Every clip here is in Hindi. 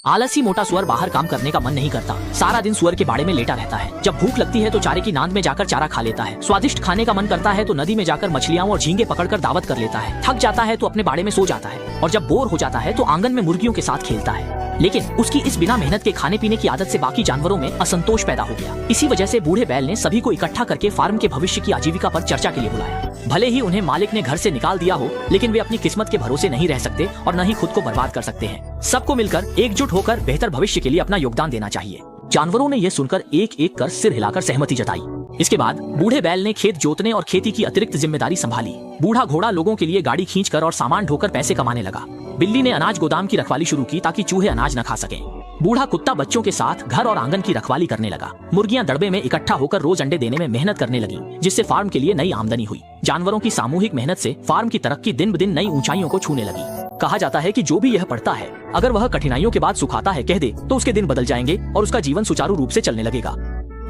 आलसी मोटा सुअर बाहर काम करने का मन नहीं करता। सारा दिन सुअर के बाड़े में लेटा रहता है। जब भूख लगती है तो चारे की नांद में जाकर चारा खा लेता है। स्वादिष्ट खाने का मन करता है तो नदी में जाकर मछलियां और झींगे पकड़कर दावत कर लेता है। थक जाता है तो अपने बाड़े में सो जाता है और जब बोर हो जाता है तो आंगन में मुर्गियों के साथ खेलता है। लेकिन उसकी इस बिना मेहनत के खाने पीने की आदत से बाकी जानवरों में असंतोष पैदा हो गया। इसी वजह से बूढ़े बैल ने सभी को इकट्ठा करके फार्म के भविष्य की आजीविका पर चर्चा के लिए बुलाया। भले ही उन्हें मालिक ने घर से निकाल दिया हो, लेकिन वे अपनी किस्मत के भरोसे नहीं रह सकते और न ही खुद को बर्बाद कर सकते हैं। सबको मिलकर एकजुट होकर बेहतर भविष्य के लिए अपना योगदान देना चाहिए। जानवरों ने यह सुनकर एक एक कर सिर हिलाकर सहमति जताई। इसके बाद बूढ़े बैल ने खेत जोतने और खेती की अतिरिक्त जिम्मेदारी संभाली। बूढ़ा घोड़ा लोगों के लिए गाड़ी खींचकर और सामान ढोकर पैसे कमाने लगा। बिल्ली ने अनाज गोदाम की रखवाली शुरू की ताकि चूहे अनाज न खा सकें। बूढ़ा कुत्ता बच्चों के साथ घर और आंगन की रखवाली करने लगा। मुर्गियां दड़बे में इकट्ठा होकर रोज अंडे देने में मेहनत करने लगी, जिससे फार्म के लिए नई आमदनी हुई। जानवरों की सामूहिक मेहनत से फार्म की तरक्की दिन ब दिन नई ऊंचाइयों को छूने लगी। कहा जाता है कि जो भी यह पढ़ता है, अगर वह कठिनाइयों के बाद सुखाता है कह दे तो उसके दिन बदल जाएंगे और उसका जीवन सुचारू रूप से चलने लगेगा।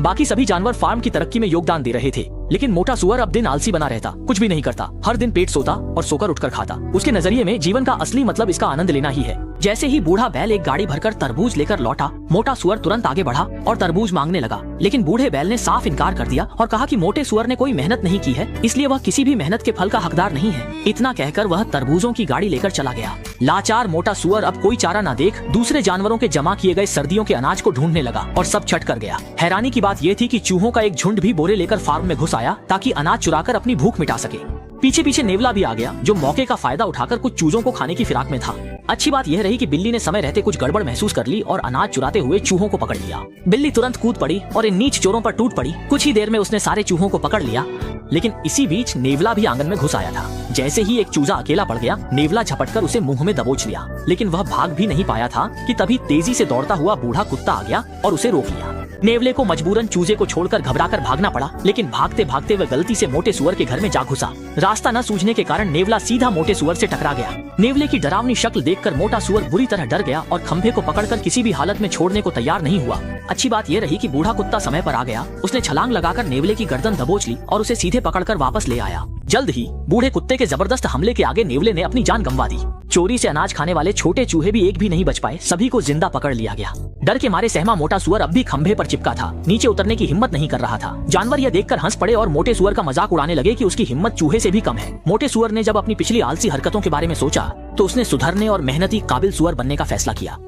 बाकी सभी जानवर फार्म की तरक्की में योगदान दे रहे थे, लेकिन मोटा सुअर अब दिन आलसी बना रहता, कुछ भी नहीं करता, हर दिन पेट सोता और सोकर उठकर खाता। उसके नजरिए में जीवन का असली मतलब इसका आनंद लेना ही है। जैसे ही बूढ़ा बैल एक गाड़ी भरकर तरबूज लेकर लौटा, मोटा सुअर तुरंत आगे बढ़ा और तरबूज मांगने लगा। लेकिन बूढ़े बैल ने साफ इनकार कर दिया और कहा कि मोटे सुअर ने कोई मेहनत नहीं की है, इसलिए वह किसी भी मेहनत के फल का हकदार नहीं है। इतना कहकर वह तरबूजों की गाड़ी लेकर चला गया। लाचार मोटा सुअर अब कोई चारा न देख दूसरे जानवरों के जमा किए गए सर्दियों के अनाज को ढूंढने लगा और सब छट कर गया। हैरानी की बात यह थी कि चूहों का एक झुंड भी बोरे लेकर फार्म में घुस आया ताकि अनाज चुराकर अपनी भूख मिटा सके। पीछे पीछे नेवला भी आ गया, जो मौके का फायदा उठाकर कुछ चूजों को खाने की फिराक में था। अच्छी बात यह रही कि बिल्ली ने समय रहते कुछ गड़बड़ महसूस कर ली और अनाज चुराते हुए चूहों को पकड़ लिया। बिल्ली तुरंत कूद पड़ी और इन नीच चोरों पर टूट पड़ी। कुछ ही देर में उसने सारे चूहों को पकड़ लिया। लेकिन इसी बीच नेवला भी आंगन में घुस आया था। जैसे ही एक चूजा अकेला पड़ गया, नेवला झपटकर उसे मुंह में दबोच लिया। लेकिन वह भाग भी नहीं पाया था कि तभी तेजी से दौड़ता हुआ बूढ़ा कुत्ता आ गया और उसे रोक लिया। नेवले को मजबूरन चूजे को छोड़कर घबराकर भागना पड़ा, लेकिन भागते भागते वह गलती से मोटे सुअर के घर में जा घुसा। रास्ता न सूझने के कारण नेवला सीधा मोटे सुअर से टकरा गया। नेवले की डरावनी शक्ल देखकर मोटा सुअर बुरी तरह डर गया और खंभे को पकड़कर किसी भी हालत में छोड़ने को तैयार नहीं हुआ। अच्छी बात यह रही कि बूढ़ा कुत्ता समय पर आ गया। उसने छलांग लगाकर नेवले की गर्दन दबोच ली और उसे सीधे पकड़कर वापस ले आया। जल्द ही बूढ़े कुत्ते के जबरदस्त हमले के आगे नेवले ने अपनी जान गंवा दी। चोरी से अनाज खाने वाले छोटे चूहे भी एक भी नहीं बच पाए। सभी को जिंदा पकड़ लिया गया। डर के मारे सहमा मोटा सुअर अब भी खंभे पर चिपका था, नीचे उतरने की हिम्मत नहीं कर रहा था। जानवर यह देखकर हंस पड़े और मोटे सुअर का मजाक उड़ाने लगे कि उसकी हिम्मत चूहे से भी कम है। मोटे सुअर ने जब अपनी पिछली आलसी हरकतों के बारे में सोचा तो उसने सुधरने और मेहनती काबिल सुअर बनने का फैसला किया।